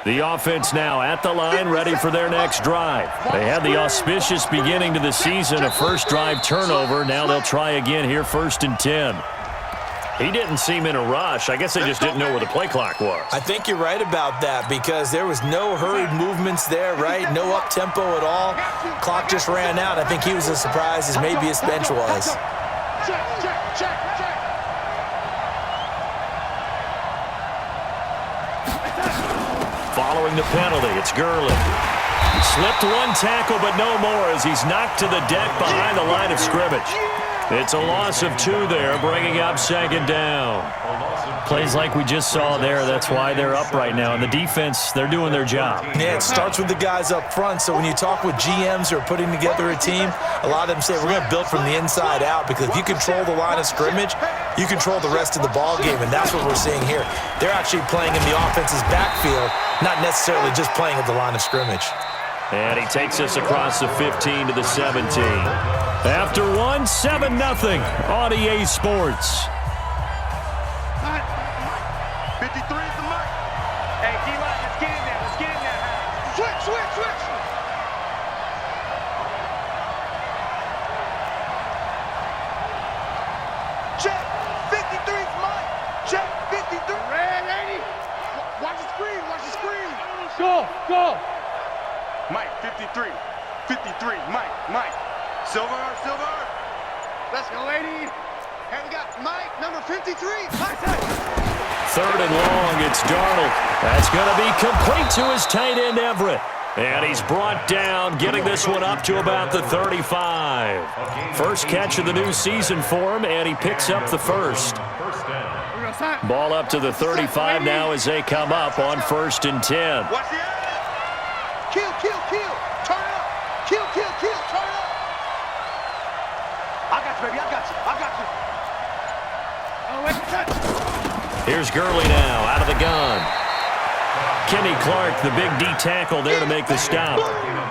The offense now at the line, ready for their next drive. They had the auspicious beginning to the season, a first drive turnover. Now they'll try again here, 1st and 10. He didn't seem in a rush. I guess they just didn't know where the play clock was. I think you're right about that because there was no hurried movements there, right? No up-tempo at all. Clock just ran out. I think he was as surprised as maybe his bench was. Following the penalty, it's Gurley. Slipped one tackle, but no more as he's knocked to the deck behind the line of scrimmage. It's a loss of 2 there, bringing up 2nd down. Plays like we just saw there, that's why they're up right now. And the defense, they're doing their job. Yeah, it starts with the guys up front. So when you talk with GMs who are putting together a team, a lot of them say we're going to build from the inside out because if you control the line of scrimmage, you control the rest of the ball game, and that's what we're seeing here. They're actually playing in the offense's backfield, not necessarily just playing at the line of scrimmage. And he takes us across the 15 to the 17. After 1, 7-0 on EA Sports. 53 is the mark. Hey, D-line, let's get in there. Let's get in there. Switch. Check. 53 is mine. Check. 53. Red 80. Watch the screen. Go. Mike, 53. 53. Mike. Silver. Let's go, 80. And we got Mike, number 53. 3rd and long, it's Darnold. That's going to be complete to his tight end, Everett. And he's brought down, getting this one up to about the 35. First catch of the new season for him, and he picks up the first. Ball up to the 35 now as they come up on 1st and 10. Watch the kill. Turn it up. Kill. Turn it up. I got you, baby. I got you. Oh, wait, touch. Here's Gurley now, out of the gun. Kenny Clark, the big D tackle there to make the stop.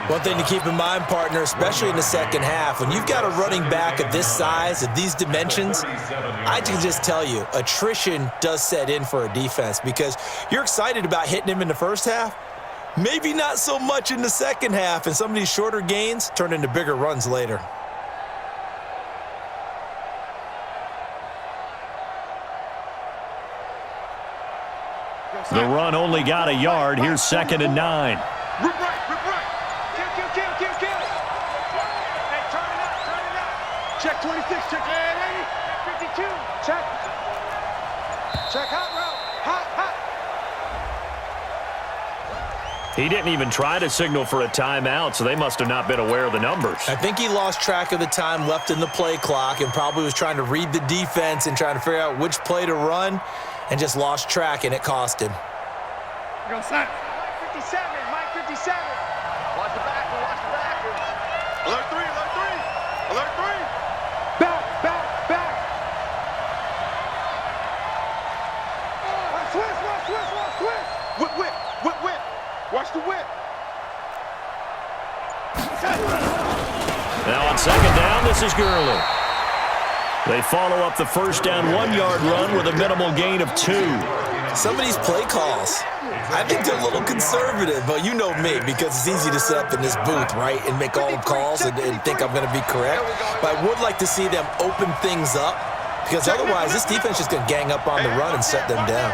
One thing to keep in mind, partner, especially in the second half, when you've got a running back of this size, of these dimensions, I can just tell you, attrition does set in for a defense because you're excited about hitting him in the first half, maybe not so much in the second half, and some of these shorter gains turn into bigger runs later. The run only got a yard. Here's 2nd and 9. Rip right. Kill. Hey, turn it up. Check 26, check 80. 52, check. Check hot route. Hot. He didn't even try to signal for a timeout, so they must have not been aware of the numbers. I think he lost track of the time left in the play clock and probably was trying to read the defense and trying to figure out which play to run and just lost track, and it cost him. Go, son. Mike 57. Watch the back. Alert 3. Back. Switch. Whip. Watch the whip. Now on 2nd down, this is Gurley. They follow up the first down 1-yard run with a minimal gain of 2. Some of these play calls, I think they're a little conservative, but you know me, because it's easy to sit up in this booth, right, and make all the calls and think I'm going to be correct. But I would like to see them open things up, because otherwise this defense is just going to gang up on the run and shut them down.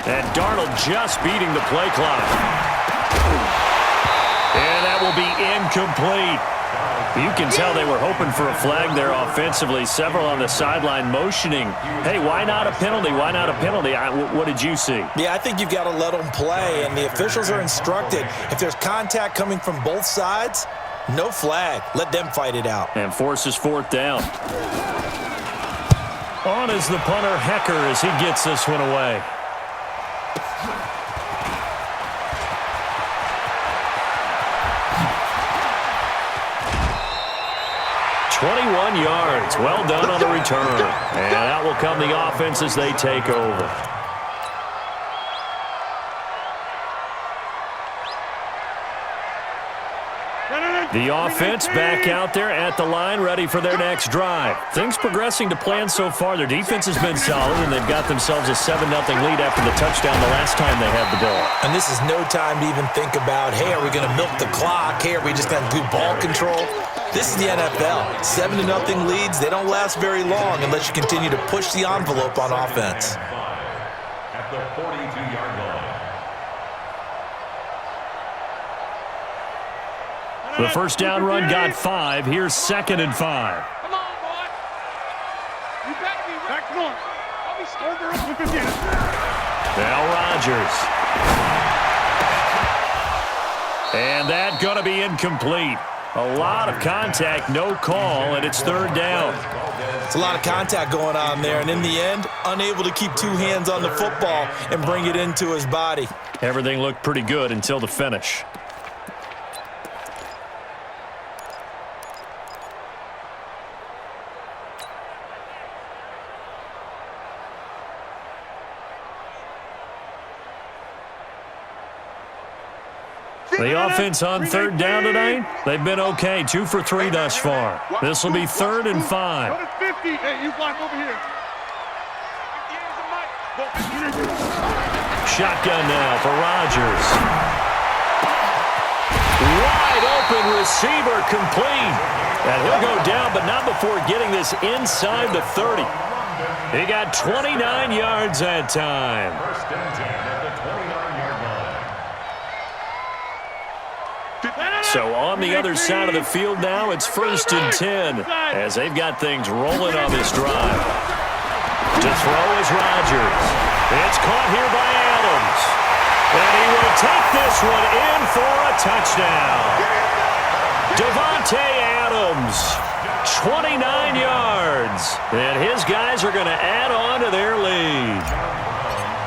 And Darnold just beating the play clock. And that will be incomplete. You can tell they were hoping for a flag there offensively. Several on the sideline motioning, hey, why not a penalty? What did you see? Yeah, I think you've got to let them play, and the officials are instructed. If there's contact coming from both sides, no flag. Let them fight it out. And forces 4th down. On is the punter, Hecker, as he gets this one away. 21 yards. Well done on the return. And that will come the offense as they take over. No. The offense back out there at the line, ready for their next drive. Things progressing to plan so far. Their defense has been solid, and they've got themselves a 7-0 lead after the touchdown the last time they had the ball. And this is no time to even think about, hey, are we going to milk the clock? Hey, are we just going to do ball control? This is the NFL. 7-0 leads, they don't last very long unless you continue to push the envelope on offense. At the 42-yard line. The first down run got 5. Here's 2nd and 5. Come on, boy. You better be back north. I'll be over up with this. Now Rodgers. And that going to be incomplete. A lot of contact, no call, and it's 3rd down. It's a lot of contact going on there, and in the end, unable to keep 2 hands on the football and bring it into his body. Everything looked pretty good until the finish. The offense on 3rd down tonight, they've been okay. 2 for 3 thus far. This will be 3rd and 5. 50. Hey, you block over here. Shotgun now for Rodgers. Wide open receiver complete. And he'll go down, but not before getting this inside the 30. He got 29 yards that time. First and 10 at the 29-yard line. So on the other side of the field now, it's 1st and 10 as they've got things rolling on this drive. To throw is Rodgers. It's caught here by Adams. And he will take this one in for a touchdown. Davante Adams, 29 yards. And his guys are going to add on to their lead.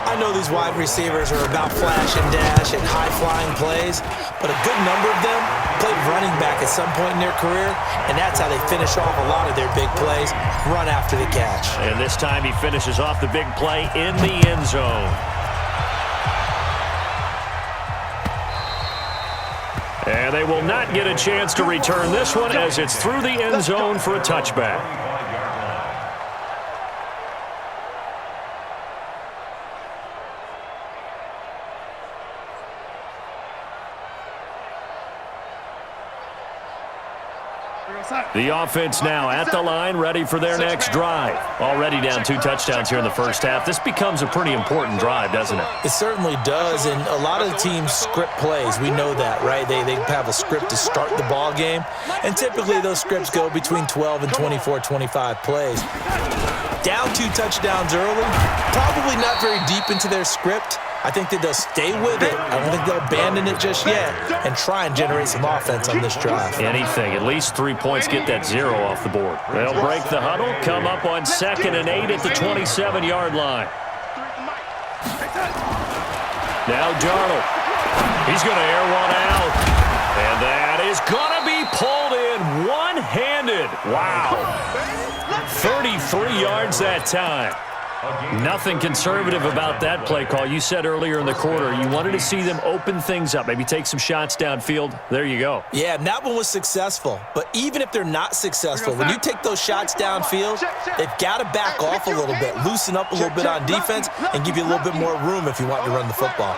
I know these wide receivers are about flash and dash and high-flying plays, but a good number of them played running back at some point in their career, and that's how they finish off a lot of their big plays, run after the catch. And this time he finishes off the big play in the end zone. And they will not get a chance to return this one as it's through the end zone for a touchback. The offense now at the line, ready for their next drive. Already down 2 touchdowns here in the first half. This becomes a pretty important drive, doesn't it? It certainly does, and a lot of the teams script plays. We know that, right? They have a script to start the ball game, and typically those scripts go between 12 and 24, 25 plays. Down 2 touchdowns early, probably not very deep into their script. I think that they'll stay with it. I don't think they'll abandon it just yet and try and generate some offense on this drive. Anything. At least 3 points, get that 0 off the board. They'll break the huddle, come up on 2nd and 8 at the 27-yard line. Now Darnold. He's going to air one out. And that is going to be pulled in one-handed. Wow. 33 yards that time. Nothing conservative about that play call. You said earlier in the quarter you wanted to see them open things up, maybe take some shots downfield. There you go. Yeah, and that one was successful. But even if they're not successful, when you take those shots downfield, they've got to back off a little bit, loosen up a little bit on defense, and give you a little bit more room if you want to run the football.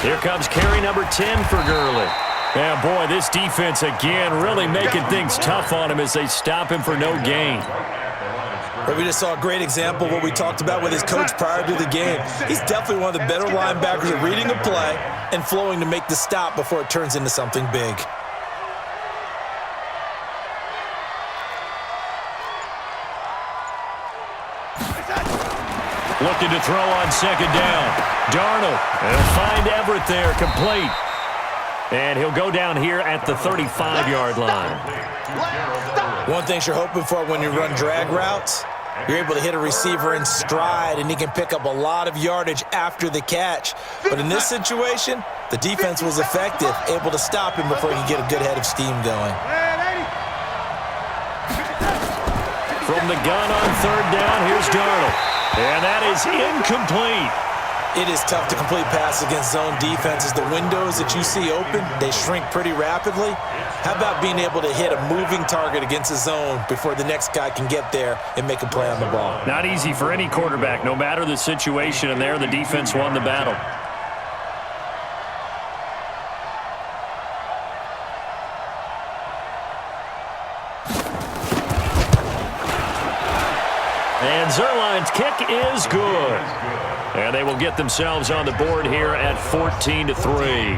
Here comes carry number 10 for Gurley. Yeah, boy, this defense again really making things tough on him as they stop him for no gain. But we just saw a great example of what we talked about with his coach prior to the game. He's definitely one of the better linebackers at reading a play and flowing to make the stop before it turns into something big. Looking to throw on 2nd down. Darnold, he'll find Everett there, complete. And he'll go down here at the 35-yard line. One thing you're hoping for when you run drag routes, you're able to hit a receiver in stride, and he can pick up a lot of yardage after the catch. But in this situation, the defense was effective, able to stop him before he could get a good head of steam going. From the gun on 3rd down, here's Darnold. And that is incomplete. It is tough to complete passes against zone defenses. The windows that you see open, they shrink pretty rapidly. How about being able to hit a moving target against a zone before the next guy can get there and make a play on the ball? Not easy for any quarterback, no matter the situation, and there the defense won the battle. And Zerline's kick is good. And they will get themselves on the board here at 14-3.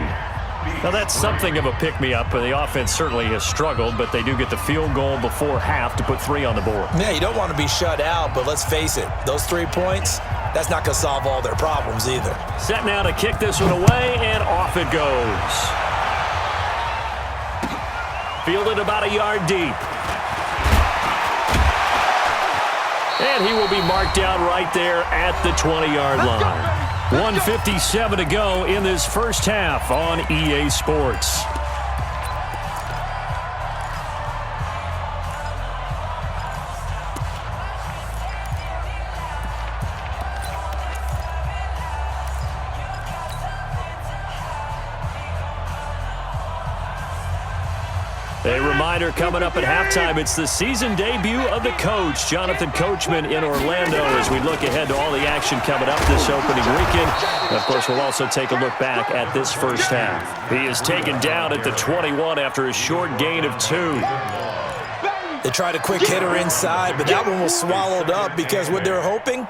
Now, that's something of a pick-me-up. The offense certainly has struggled, but they do get the field goal before half to put 3 on the board. Yeah, you don't want to be shut out, but let's face it, those 3 points, that's not going to solve all their problems either. Set now to kick this one away, and off it goes. Fielded about a yard deep. And he will be marked down right there at the 20-yard line. 1:57 to go in this first half on EA Sports. A reminder coming up at halftime, it's the season debut of the coach, Jonathan Coachman in Orlando, as we look ahead to all the action coming up this opening weekend. And of course, we'll also take a look back at this first half. He is taken down at the 21 after a short gain of 2. They tried a quick hitter inside, but that one was swallowed up because what they're hoping,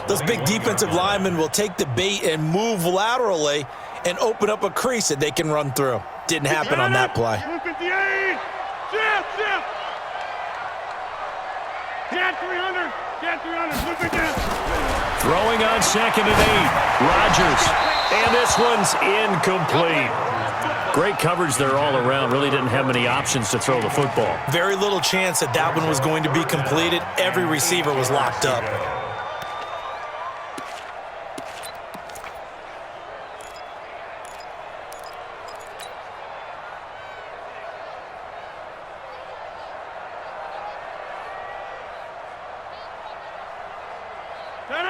those big defensive linemen will take the bait and move laterally and open up a crease that they can run through. Didn't happen on that play. Throwing on 2nd and 8. Rodgers. And this one's incomplete. Great coverage there all around. Really didn't have many options to throw the football. Very little chance that that one was going to be completed. Every receiver was locked up.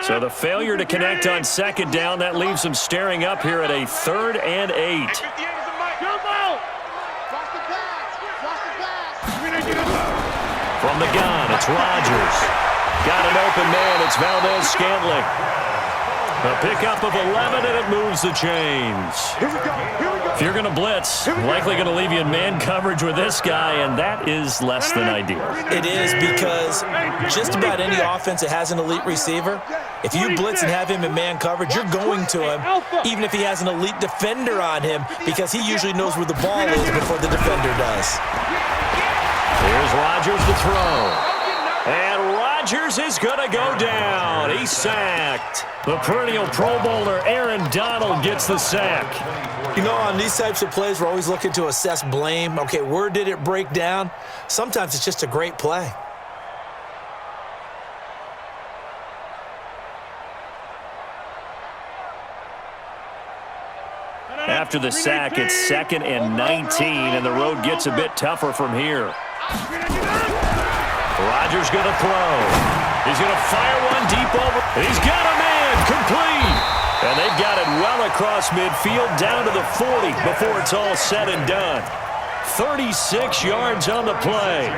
So the failure to connect on 2nd down, that leaves them staring up here at a 3rd and 8. From the gun, it's Rodgers. Got an open man, it's Valdez-Scantling. A pickup of 11, and it moves the chains. If you're going to blitz, likely going to leave you in man coverage with this guy, and that is less than ideal. It is, because just about any offense that has an elite receiver, if you blitz and have him in man coverage, you're going to him, even if he has an elite defender on him, because he usually knows where the ball is before the defender does. Here's Rodgers to throw. And Rodgers is going to go down. He's sacked. The perennial Pro Bowler Aaron Donald gets the sack. You know, on these types of plays, we're always looking to assess blame. Okay, where did it break down? Sometimes it's just a great play. After the sack, it's 2nd and 19, and the road gets a bit tougher from here. Rodgers going to throw. He's going to fire one deep over. He's got a man, complete. And they've got it well across midfield down to the 40 before it's all said and done. 36 yards on the play.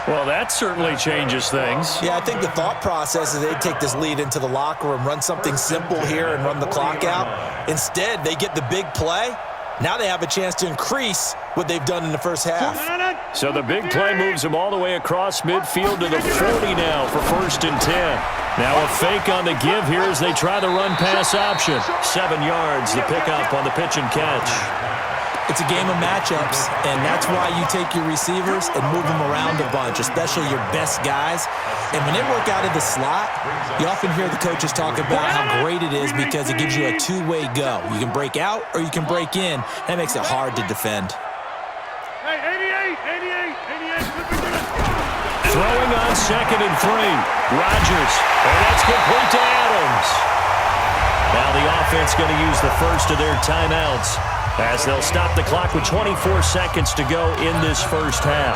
Well, that certainly changes things. Yeah, I think the thought process is they take this lead into the locker room, run something simple here and run the clock out. Instead, they get the big play. Now they have a chance to increase what they've done in the first half. So the big play moves them all the way across midfield to the 40 now for 1st and 10. Now a fake on the give here as they try the run-pass option. 7 yards, the pickup on the pitch and catch. It's a game of matchups, and that's why you take your receivers and move them around a bunch, especially your best guys. And when they work out of the slot, you often hear the coaches talk about how great it is because it gives you a two-way go. You can break out or you can break in. That makes it hard to defend. Hey, 88. Throwing on 2nd and 3. Rodgers, and that's complete to Adams. Now the offense going to use the first of their timeouts as they'll stop the clock with 24 seconds to go in this first half.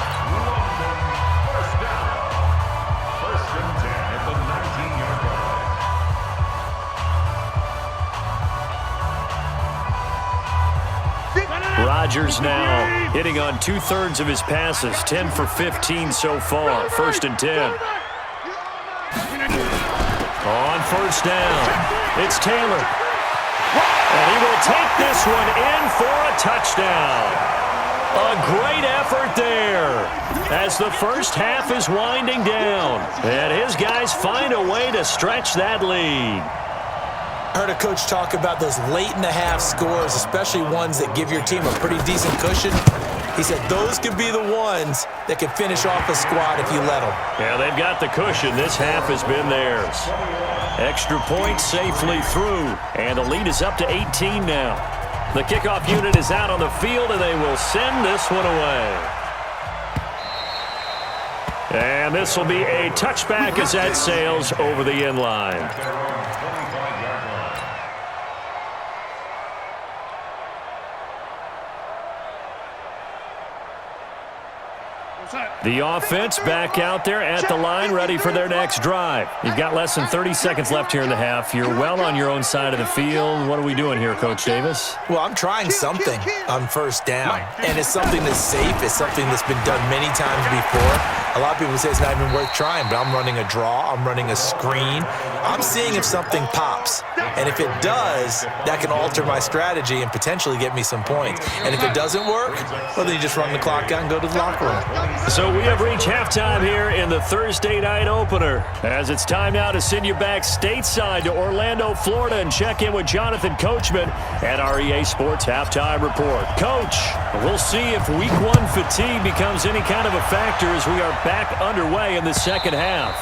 Rodgers now, hitting on 2/3 of his passes, 10 for 15 so far. 1st and 10. On 1st down, it's Taylor. And he will take this one in for a touchdown. A great effort there as the first half is winding down. And his guys find a way to stretch that lead. I heard a coach talk about those late-in-the-half scores, especially ones that give your team a pretty decent cushion. He said those could be the ones that can finish off a squad if you let them. Yeah, they've got the cushion. This half has been theirs. Extra point safely through, and the lead is up to 18 now. The kickoff unit is out on the field, and they will send this one away. And this will be a touchback as that sails over the end line. The offense back out there at the line, ready for their next drive. You've got less than 30 seconds left here in the half. You're well on your own side of the field. What are we doing here, Coach Davis? Well, I'm trying something on 1st down, and it's something that's safe. It's something that's been done many times before. A lot of people say it's not even worth trying, but I'm running a draw. I'm running a screen. I'm seeing if something pops, and if it does, that can alter my strategy and potentially get me some points. And if it doesn't work, well, then you just run the clock out and go to the locker room. So we have reached halftime here in the Thursday night opener, as it's time now to send you back stateside to Orlando, Florida, and check in with Jonathan Coachman at our EA Sports Halftime Report. Coach, we'll see if Week 1 fatigue becomes any kind of a factor as we are back underway in the second half.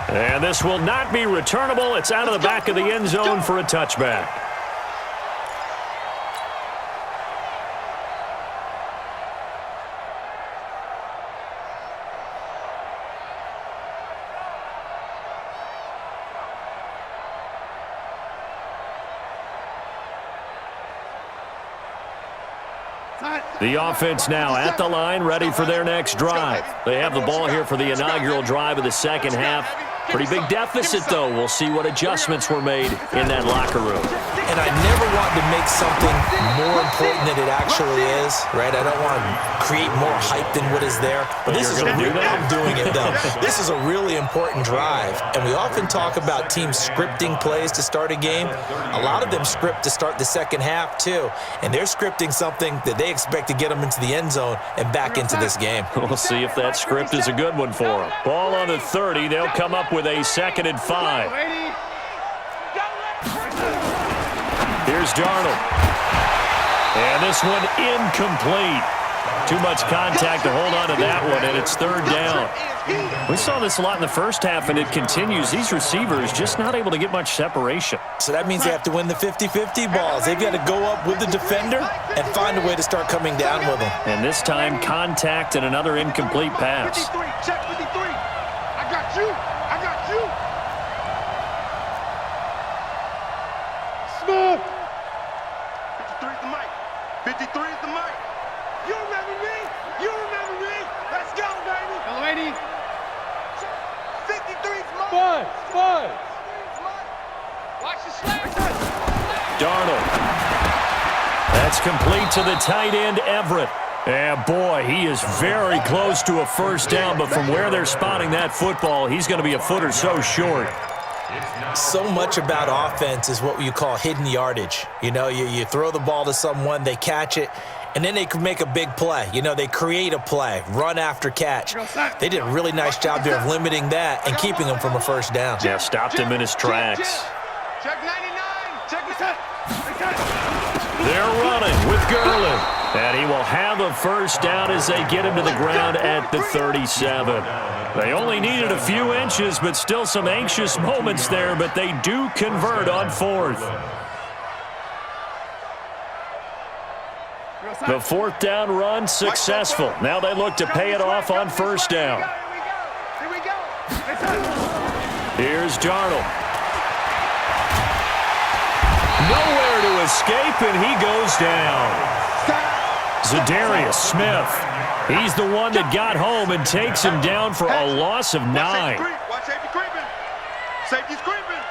And this will not be returnable. It's out of the back of the end zone for a touchback. The offense now at the line, ready for their next drive. They have the ball here for the inaugural drive of the second half. Pretty big deficit, though. We'll see what adjustments were made in that locker room. And I never want to make something more important than it actually is, right? I don't want to create more hype than what is there. But this is I'm doing it, though. This is a really important drive. And we often talk about teams scripting plays to start a game. A lot of them script to start the second half, too. And they're scripting something that they expect to get them into the end zone and back into this game. We'll see if that script is a good one for them. Ball on the 30. They'll come up with a 2nd and 5. Here's Darnold. And this one incomplete. Too much contact to hold on to that one, and it's 3rd down. We saw this a lot in the first half, and it continues. These receivers just not able to get much separation. So that means they have to win the 50-50 balls. They've got to go up with the defender and find a way to start coming down with them. And this time, contact and another incomplete pass. 53, check 53. I got you. I got you. Smooth. 53 is the mic. 53 is the mic. You remember me? You remember me? Let's go, baby. Hello, lady. 53 is mine. Fun. Watch the slap. Darnold. That's complete to the tight end, Everett. And boy, he is very close to a 1st down, but from where they're spotting that football, he's going to be a foot or so short. So much about offense is what you call hidden yardage. You know, you throw the ball to someone, they catch it, and then they can make a big play. You know, they create a play, run after catch. They did a really nice job there of limiting that and keeping him from a 1st down. Yeah, stopped him in his tracks. Check 99. Check the cut. They're running with Gurley. And he will have a 1st down as they get him to the ground at the 37. They only needed a few inches, but still some anxious moments there, but they do convert on 4th. The 4th down run successful. Now they look to pay it off on 1st down. Here we go. Here's Darnold. Nowhere to escape, and he goes down. Zadarius Smith. He's the one that got home and takes him down for a loss of 9. Watch safety creeping. Safety's creeping.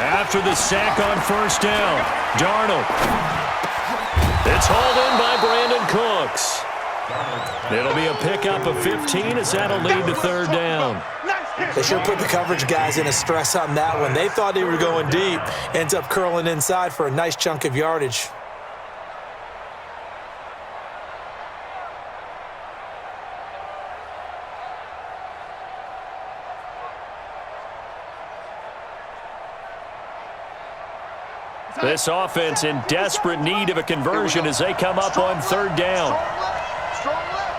After the sack on first down, Darnold. It's hauled in by Brandon Cooks. It'll be a pickup of 15 as that'll lead to third down. They sure put the coverage guys in a stress on that one. They thought they were going deep. Ends up curling inside for a nice chunk of yardage. This offense in desperate need of a conversion as they come up on third down. Strong left.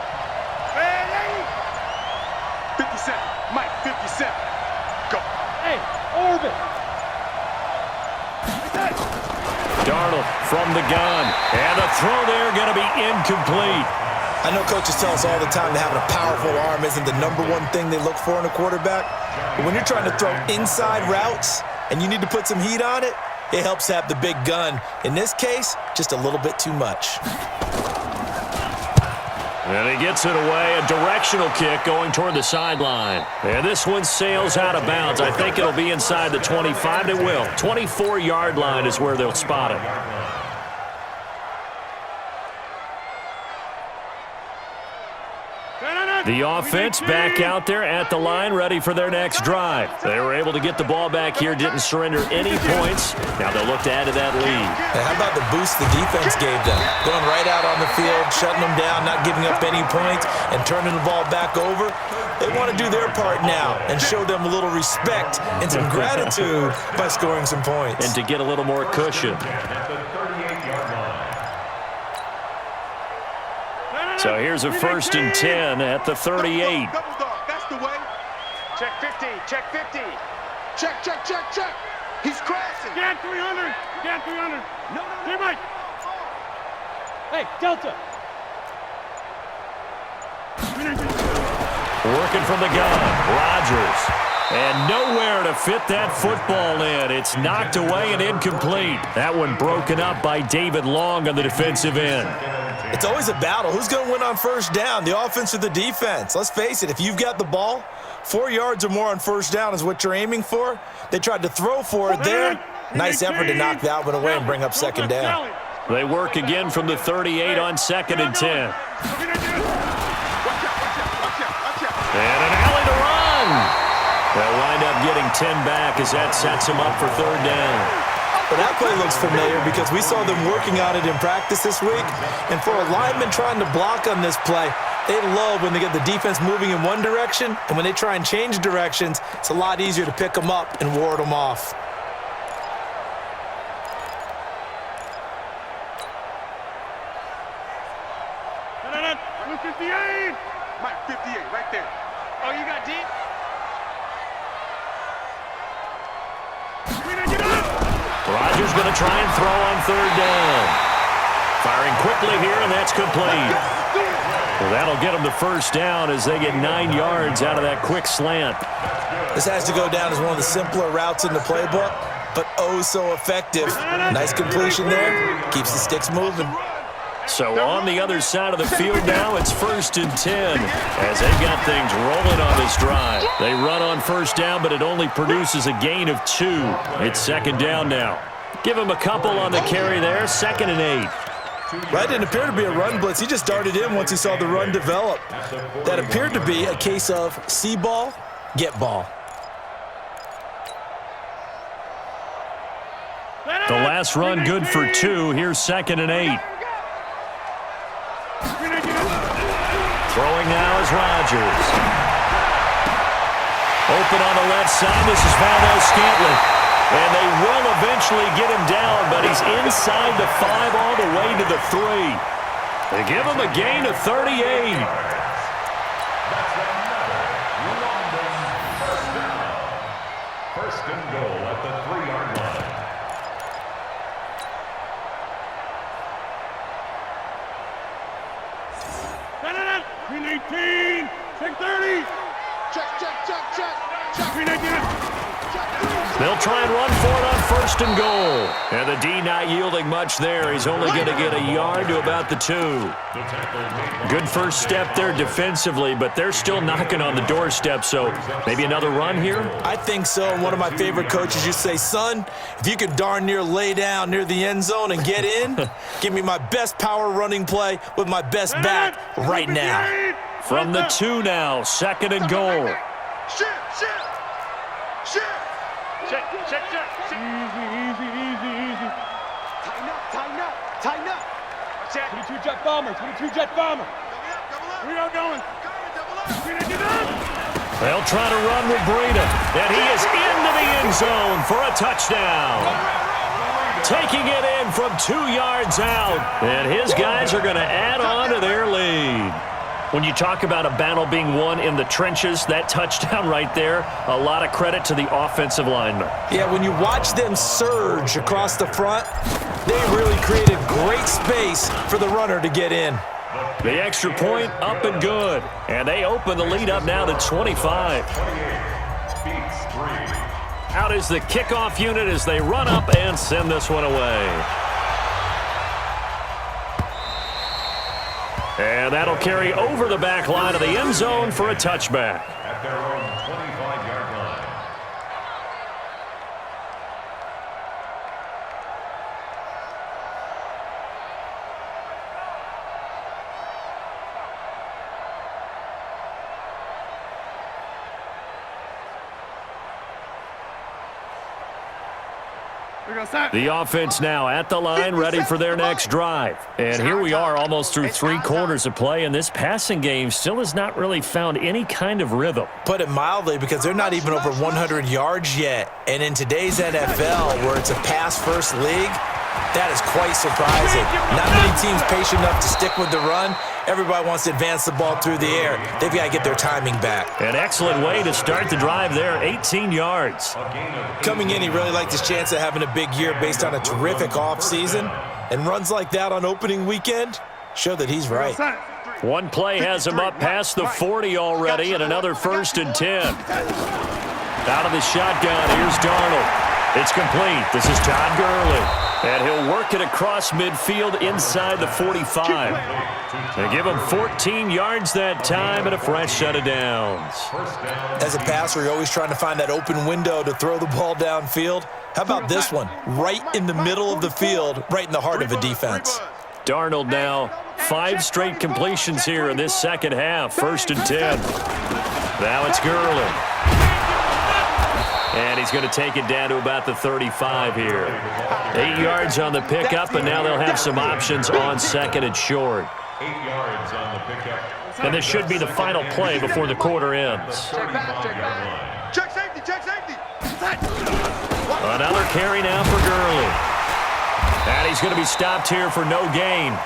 57. Mike, 57. Go. Hey, orbit. Darnold from the gun. And the throw there going to be incomplete. I know coaches tell us all the time that having a powerful arm isn't the number one thing they look for in a quarterback. But when you're trying to throw inside routes and you need to put some heat on it, it helps to have the big gun. In this case, just a little bit too much. And he gets it away, a directional kick going toward the sideline. And this one sails out of bounds. I think it'll be inside the 25. It will. 24-yard line is where they'll spot it. The offense back out there at the line, ready for their next drive. They were able to get the ball back here, didn't surrender any points. Now they'll look to add to that lead. And how about the boost the defense gave them? Going right out on the field, shutting them down, not giving up any points, and turning the ball back over. They want to do their part now and show them a little respect and some gratitude by scoring some points. And to get a little more cushion. So here's a 1st and 10 at the 38. Double dog, that's the way. Check 50, check 50. Check, check, check, check. He's crashing. Get 300. Get 300. No. Hey, Mike. Hey, Delta. Working from the gun, Rodgers. And nowhere to fit that football in. It's knocked away and incomplete. That one broken up by David Long on the defensive end. It's always a battle. Who's going to win on first down, the offense or the defense? Let's face it, if you've got the ball, 4 yards or more on first down is what you're aiming for. They tried to throw for it there. Nice effort to knock that one away and bring up second down. They work again from the 38 on 2nd and 10. And an alley to run. They'll wind up getting 10 back as that sets them up for third down. But that play looks familiar because we saw them working on it in practice this week. And for a lineman trying to block on this play, they love when they get the defense moving in one direction. And when they try and change directions, it's a lot easier to pick them up and ward them off. Mike, 58, right there. Oh, you got deep? Rodgers going to try and throw on third down. Firing quickly here, and that's complete. Well, that'll get them the first down as they get 9 yards out of that quick slant. This has to go down as one of the simpler routes in the playbook, but oh so effective. Nice completion there. Keeps the sticks moving. So on the other side of the field now, it's 1st and 10 as they've got things rolling on this drive. They run on first down, but it only produces a gain of 2. It's 2nd down now. Give him a couple on the carry there, 2nd and 8. Right, didn't appear to be a run blitz. He just darted in once he saw the run develop. That appeared to be a case of see ball, get ball. The last run good for 2. Here's 2nd and 8. Throwing now is Rodgers. Open on the left side. This is Valdez-Scantling. And they will eventually get him down, but he's inside the 5 all the way to the 3. They give him a gain of 38. First and goal at the 3-yard line. Green 18, check 30. Check, check, check, check. Check. Green 18. They'll try and run for it on 1st and goal. And the D not yielding much there. He's only going to get a yard to about the 2. Good first step there defensively, but they're still knocking on the doorstep, so maybe another run here? I think so. And one of my favorite coaches used to say, son, if you can darn near lay down near the end zone and get in, give me my best power running play with my best back right now. From the 2 now, 2nd and goal. Shift. Check. Easy. Tighten up. Check. 22 jet bomber. 22 jet bomber. Double up. We are going. They'll try to run with Breida, and he is into the end zone for a touchdown. Taking it in from 2 yards out, and his guys are going to add on to their lead. When you talk about a battle being won in the trenches, that touchdown right there, a lot of credit to the offensive linemen. Yeah, when you watch them surge across the front, they really created great space for the runner to get in. The extra point up and good. And they open the lead up now to 25. Out is the kickoff unit as they run up and send this one away. And that'll carry over the back line of the end zone for a touchback. At their own 25-yard line. The offense now at the line, ready for their next drive. And here we are almost through 3 quarters of play, and this passing game still has not really found any kind of rhythm. Put it mildly, because they're not even over 100 yards yet. And in today's NFL, where it's a pass-first league, that is quite surprising. Not many teams patient enough to stick with the run. Everybody wants to advance the ball through the air. They've got to get their timing back. An excellent way to start the drive there, 18 yards. Coming in, he really liked his chance of having a big year based on a terrific offseason. And runs like that on opening weekend show that he's right. One play has him up past the 40 already, and another 1st and 10. Out of the shotgun, here's Darnold. It's complete. This is Todd Gurley. And he'll work it across midfield inside the 45. They give him 14 yards that time and a fresh set of downs. As a passer, you're always trying to find that open window to throw the ball downfield. How about this one? Right in the middle of the field, right in the heart of a defense. Darnold now, 5 straight completions here in this second half. 1st and 10. Now it's Gurley. And he's going to take it down to about the 35 here. 8 yards on the pickup, and now they'll have some options on 2nd and short. 8 yards on the pickup. And this should be the final play before the quarter ends. Check safety. Another carry now for Gurley. And he's going to be stopped here for no gain.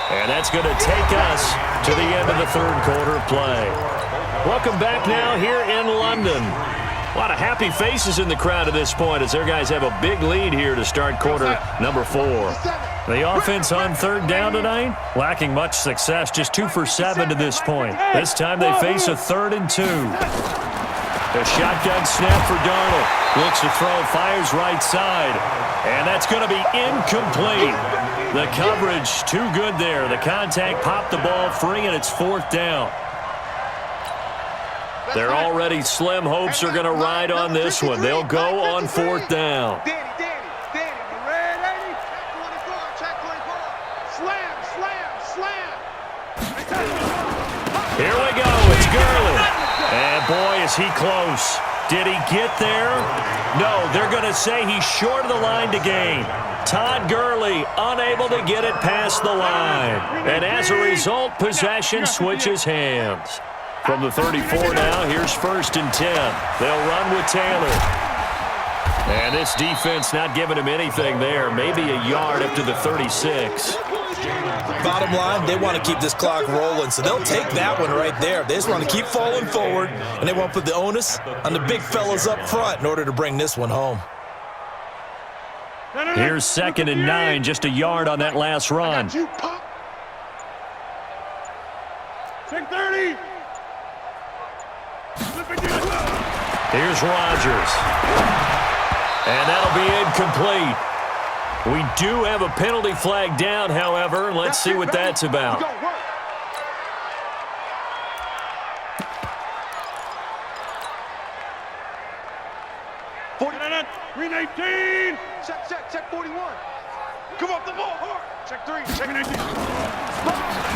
And that's going to take us to the end of the 3rd quarter of play. Welcome back now here in London. A lot of happy faces in the crowd at this point as their guys have a big lead here to start quarter number 4. The offense on 3rd down tonight, lacking much success, just 2 for 7 to this point. This time they face a 3rd and 2. A shotgun snap for Darnold. Looks to throw, fires right side. And that's going to be incomplete. The coverage too good there. The contact popped the ball free, and it's 4th down. Their already slim hopes are going to ride on this one. They'll go on 4th down. Danny, you ready? Check 24. Slam. Here we go. It's Gurley. And boy, is he close. Did he get there? No, they're going to say he's short of the line to gain. Todd Gurley unable to get it past the line. And as a result, possession switches hands. From the 34 now, here's 1st and 10. They'll run with Taylor. And this defense not giving him anything there. Maybe a yard up to the 36. Bottom line, they want to keep this clock rolling, so they'll take that one right there. They just want to keep falling forward, and they won't put the onus on the big fellas up front in order to bring this one home. Here's 2nd and 9, just a yard on that last run. 6:30. Here's Rodgers. And that'll be incomplete. We do have a penalty flag down, however. Let's see what that's about. Green 18. Check 41. Come off the ball hard. Check 3. Check 19.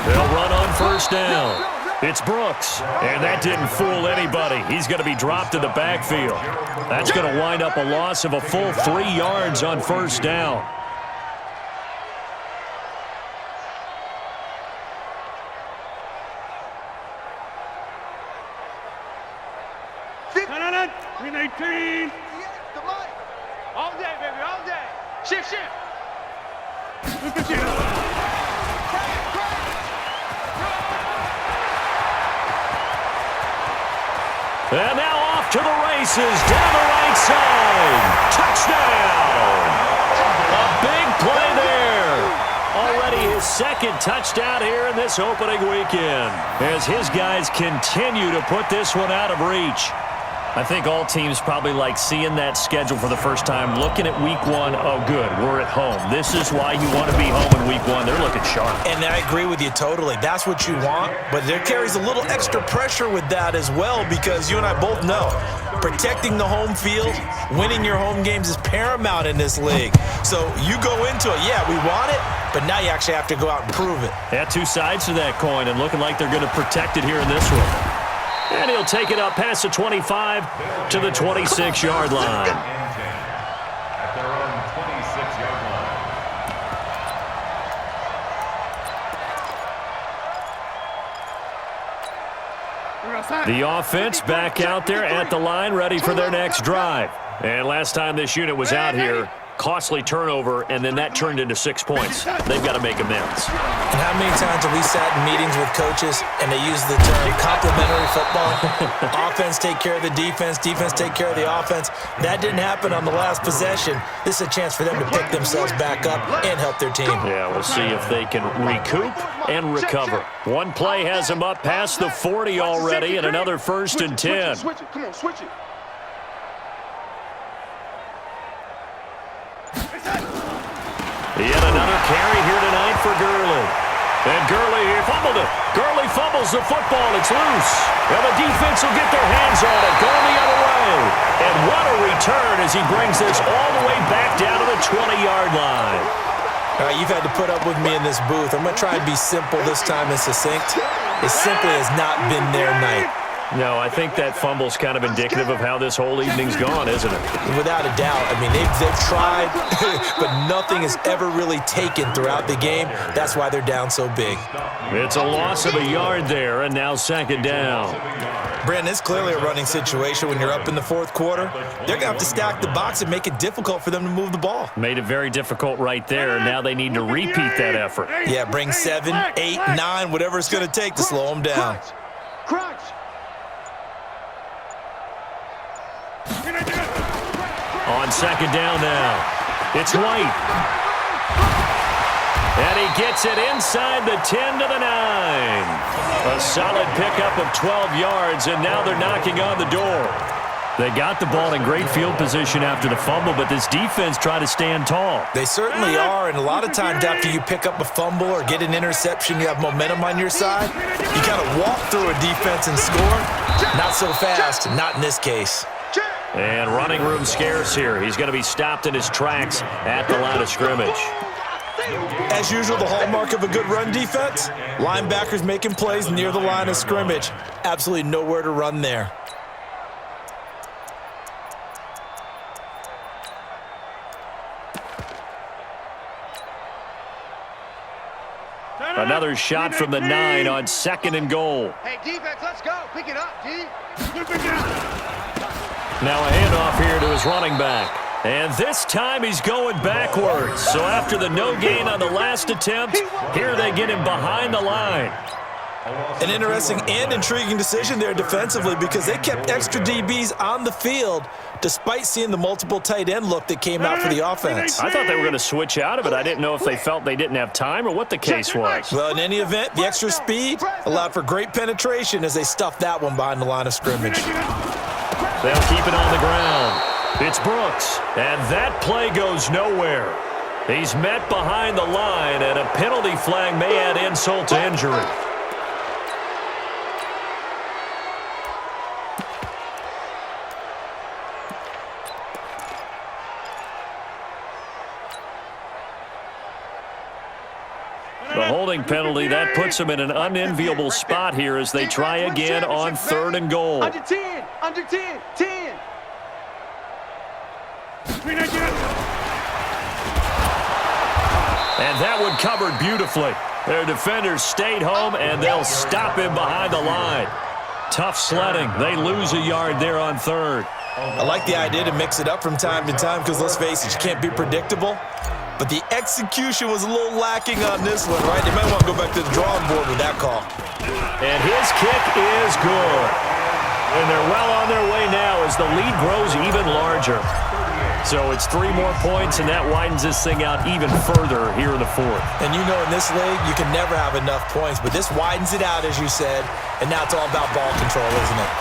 They'll run on first down. It's Brooks, and that didn't fool anybody. He's going to be dropped in the backfield. That's going to wind up a loss of a full 3 yards on first down. Green 18. All day, baby, all day. Shift. And now off to the races, down the right side. Touchdown! A big play there. Already his second touchdown here in this opening weekend, as his guys continue to put this one out of reach. I think all teams probably like seeing that schedule for the first time, looking at week 1. Oh, good, we're at home. This is why you want to be home in week 1. They're looking sharp. And I agree with you totally. That's what you want, but there carries a little extra pressure with that as well, because you and I both know protecting the home field, winning your home games is paramount in this league. So you go into it, yeah, we want it, but now you actually have to go out and prove it. Yeah, 2 sides to that coin, and looking like they're going to protect it here in this one. And he'll take it up past the 25 to the 26-yard line. At their own 26-yard line. The offense back out there at the line, ready for their next drive. And last time this unit was out here, costly turnover, and then that turned into 6 points. They've got to make amends. And how many times have we sat in meetings with coaches and they use the term complementary football? Offense take care of the defense, defense take care of the offense. That didn't happen on the last possession. This is a chance for them to pick themselves back up and help their team. Yeah, we'll see if they can recoup and recover. One play has them up past the 40 already, and another 1st and 10. Switch it. Come on, switch it. Yet another carry here tonight for Gurley. And Gurley here fumbled it. Gurley fumbles the football. It's loose. And the defense will get their hands on it. Going the other way. And what a return as he brings this all the way back down to the 20-yard line. All right, you've had to put up with me in this booth. I'm going to try and be simple this time and succinct. It simply has not been their night. No, I think that fumble's kind of indicative of how this whole evening's gone, isn't it? Without a doubt. I mean, they've tried, but nothing is ever really taken throughout the game. That's why they're down so big. It's a loss of a yard there, and now 2nd down. Brandon, it's clearly a running situation when you're up in the 4th quarter. They're going to have to stack the box and make it difficult for them to move the ball. Made it very difficult right there. Now they need to repeat that effort. Yeah, bring 7, 8, 9, whatever it's going to take to slow them down. Crunch. On 2nd down now, it's White. And he gets it inside the 10 to the 9. A solid pickup of 12 yards, and now they're knocking on the door. They got the ball in great field position after the fumble, but this defense tried to stand tall. They certainly are, and a lot of times after you pick up a fumble or get an interception, you have momentum on your side. You kind of walk through a defense and score. Not so fast, not in this case. And running room scarce here. He's going to be stopped in his tracks at the line of scrimmage. As usual, the hallmark of a good run defense, linebackers making plays near the line of scrimmage. Absolutely nowhere to run there. Another shot from the 9 on 2nd and goal. Hey, defense, let's go. Pick it up, D. Now a handoff here to his running back. And this time he's going backwards. So after the no gain on the last attempt, here they get him behind the line. An interesting and intriguing decision there defensively, because they kept extra DBs on the field despite seeing the multiple tight end look that came out for the offense. I thought they were going to switch out of it. I didn't know if they felt they didn't have time or what the case was. Well, in any event, the extra speed allowed for great penetration as they stuffed that one behind the line of scrimmage. They'll keep it on the ground. It's Brooks, and that play goes nowhere. He's met behind the line, and a penalty flag may add insult to injury. The holding penalty, that puts them in an unenviable spot here as they try again on 3rd and goal. Under 10, under 10, 10. And that one covered beautifully. Their defenders stayed home, and they'll stop him behind the line. Tough sledding. They lose a yard there on 3rd. I like the idea to mix it up from time to time because, let's face it, you can't be predictable. But the execution was a little lacking on this one, right? They might want to go back to the drawing board with that call. And his kick is good. And they're well on their way now as the lead grows even larger. So it's 3 more points, and that widens this thing out even further here in the 4th. And you know in this league, you can never have enough points, but this widens it out, as you said, and now it's all about ball control, isn't it?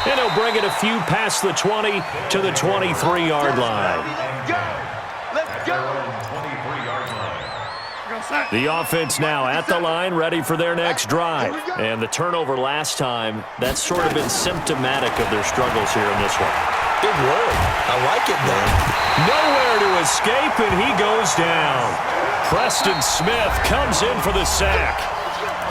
And he'll bring it a few past the 20 to the 23-yard line. Let's go. The offense now at the line, ready for their next drive. And the turnover last time, that's sort of been symptomatic of their struggles here in this one. Good word. I like it, though. Nowhere to escape, and he goes down. Preston Smith comes in for the sack.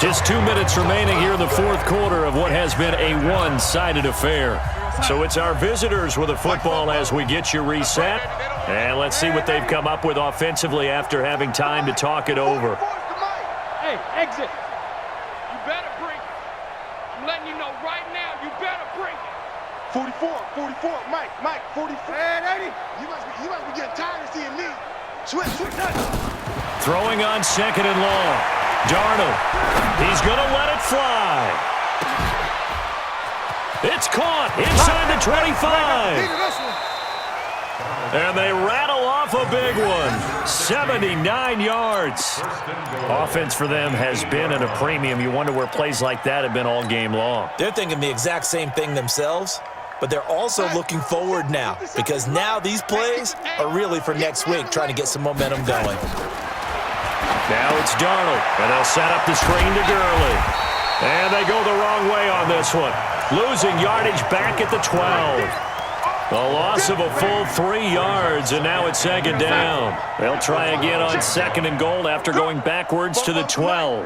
Just 2 minutes remaining here in the 4th quarter of what has been a one-sided affair. So it's our visitors with the football as we get you reset. And let's see what they've come up with offensively after having time to talk it over. Hey, exit. You better break it. I'm letting you know right now, you better break it. 44, Mike, 44. Man, Eddie, you must be getting tired of seeing me. Switch. Throwing on 2nd and long. Darnold. He's going to let it fly. It's caught inside the 25. And they rattle off a big one. 79 yards. Offense for them has been at a premium. You wonder where plays like that have been all game long. They're thinking the exact same thing themselves, but they're also looking forward now because now these plays are really for next week, trying to get some momentum going. Now it's Darnold, and they'll set up the screen to Gurley. And they go the wrong way on this one. Losing yardage back at the 12. A loss of a full 3 yards, and now it's 2nd down. They'll try again on 2nd and goal after going backwards to the 12.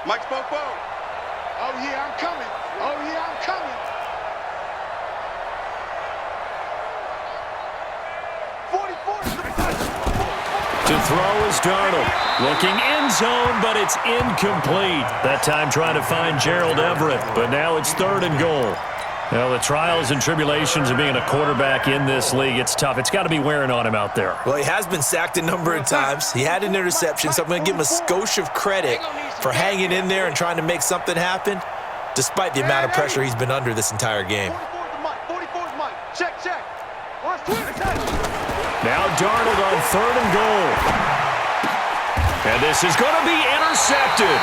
Mike spoke. Oh, yeah, I'm coming. To throw is Darnold. Looking end zone, but it's incomplete. That time trying to find Gerald Everett, but now it's 3rd and goal. Well, the trials and tribulations of being a quarterback in this league, it's tough. It's got to be wearing on him out there. Well, he has been sacked a number of times. He had an interception, so I'm going to give him a skosh of credit for hanging in there and trying to make something happen, despite the amount of pressure he's been under this entire game. 44's Mike. Check. Now Darnold on 3rd and goal. And this is going to be intercepted.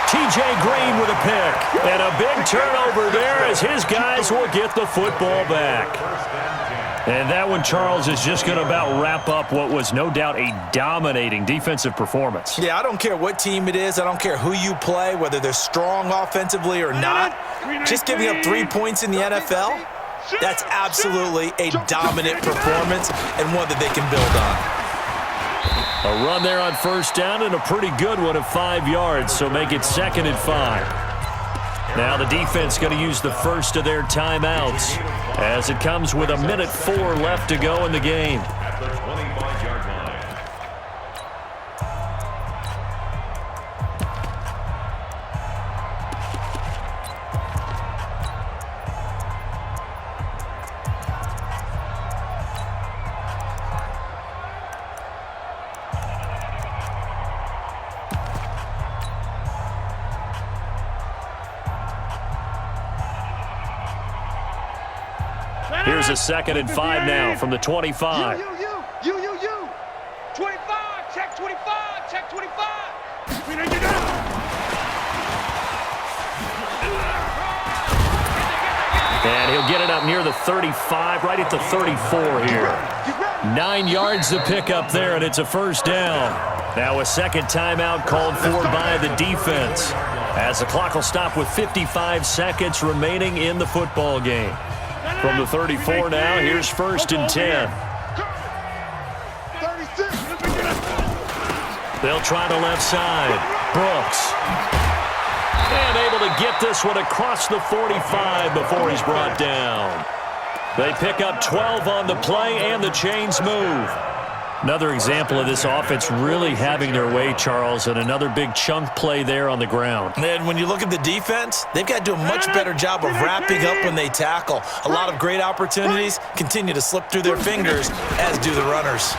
T.J. Green with a pick. And a big turnover there as his guys will get the football back. And that one, Charles, is just going to about wrap up what was no doubt a dominating defensive performance. Yeah, I don't care what team it is. I don't care who you play, whether they're strong offensively or not. Just giving up 3 points in the NFL, that's absolutely a dominant performance and one that they can build on. A run there on 1st down and a pretty good one of 5 yards, so make it 2nd and 5. Now the defense going to use the first of their timeouts as it comes with 1:04 left to go in the game. At the 25-yard line. Here's a 2nd and 5 now from the 25. You. 25, check 25. And he'll He'll get it up near the 35, right at the 34 here. 9 yards to pick up there, and it's a first down. Now a second timeout called for by the defense, as the clock will stop with 55 seconds remaining in the football game. From the 34 now, here's 1st and 10. They'll try the left side. Brooks. And able to get this one across the 45 before he's brought down. They pick up 12 on the play, and the chains move. Another example of this offense really having their way, Charles, and another big chunk play there on the ground. And when you look at the defense, they've got to do a much better job of wrapping up when they tackle. A lot of great opportunities continue to slip through their fingers, as do the runners.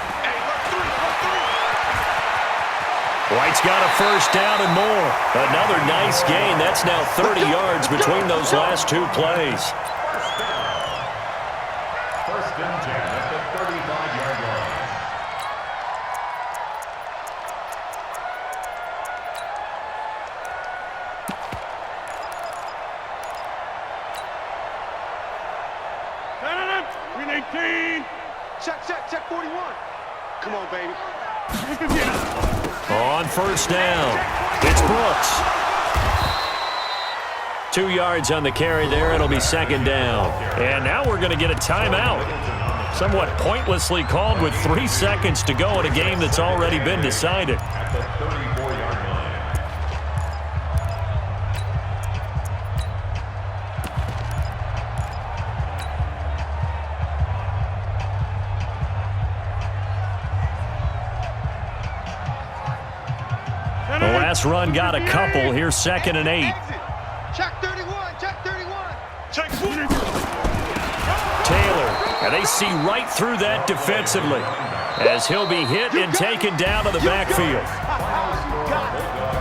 White's got a first down and more. Another nice gain. That's now 30 yards between those last two plays. 1st and 10 at the 35-yard line. Green 18. Check 41. Come on, baby. On first down, it's Brooks. 2 yards on the carry there. It'll be 2nd down. And now we're going to get a timeout. Somewhat pointlessly called with 3 seconds to go in a game that's already been decided. At the 34-yard line. The last run got a couple. Here's 2nd and 8. Check 31. Check 31. Check 40. Taylor, and they see right through that defensively, as he'll be hit and taken down to the backfield.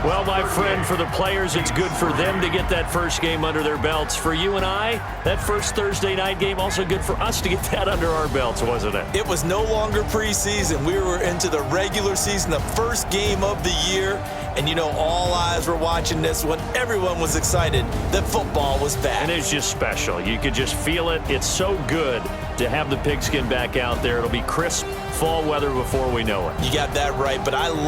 Well, my friend, for the players, it's good for them to get that first game under their belts. For you and I, that first Thursday night game, also good for us to get that under our belts, wasn't it? It was no longer preseason. We were into the regular season, the first game of the year. And, you know, all eyes were watching this when everyone was excited that football was back. And it's just special. You could just feel it. It's so good to have the pigskin back out there. It'll be crisp fall weather before we know it. You got that right, but I love